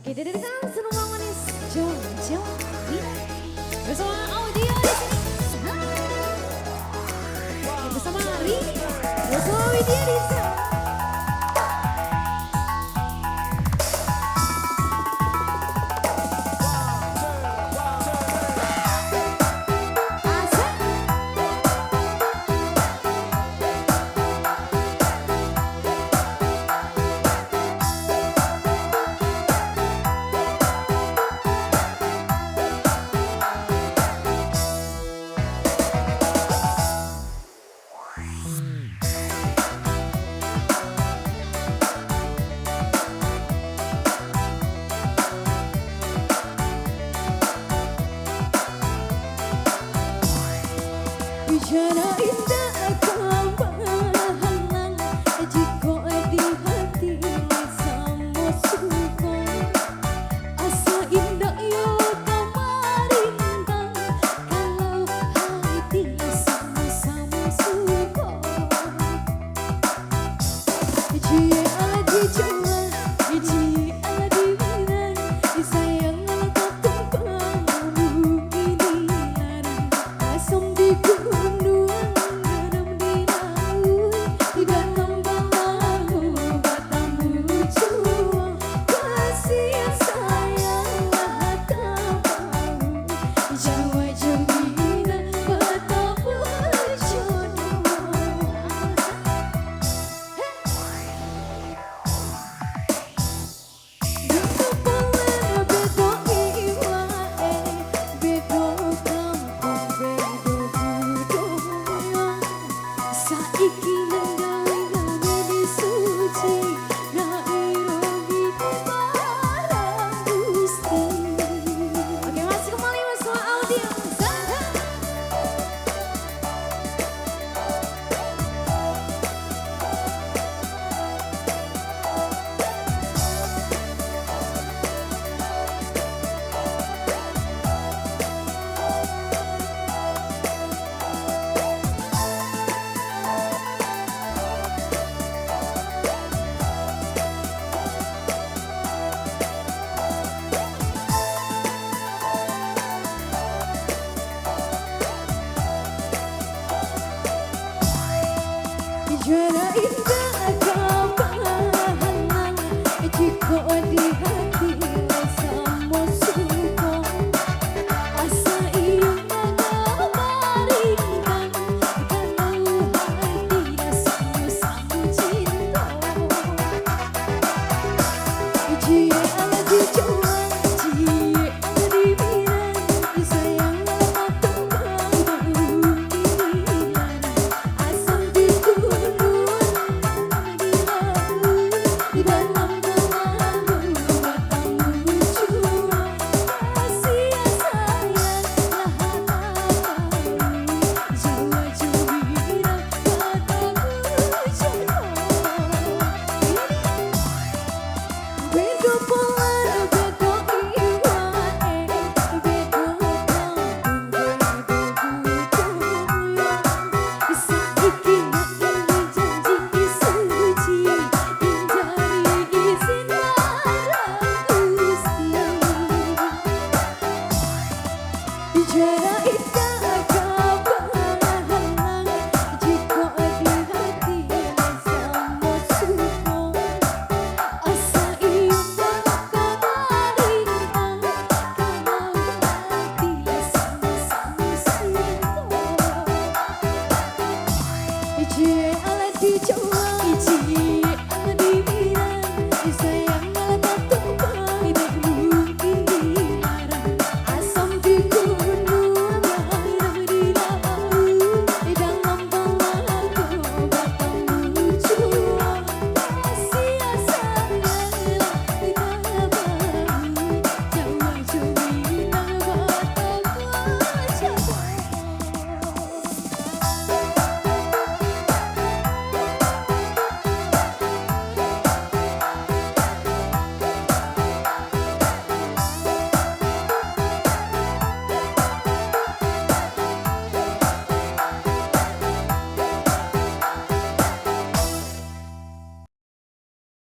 Oke, didengarkan senang manis Jojo bersama audio di sini. Bersama Rini, bersama Widya Risa. Bicara indah kebahalang jika di hati sama suka asa indah yo kamarintang kalau hati sama-sama suka jia di jual jia di bilang sayang tak tumpang ini larang asam di Bicara indah kebahalang jika di hati sama suka asa iya kamarintang kalau hati sama-sama cinta jia di jual jia di bilang sayang tak tumpang ini asam di Beautiful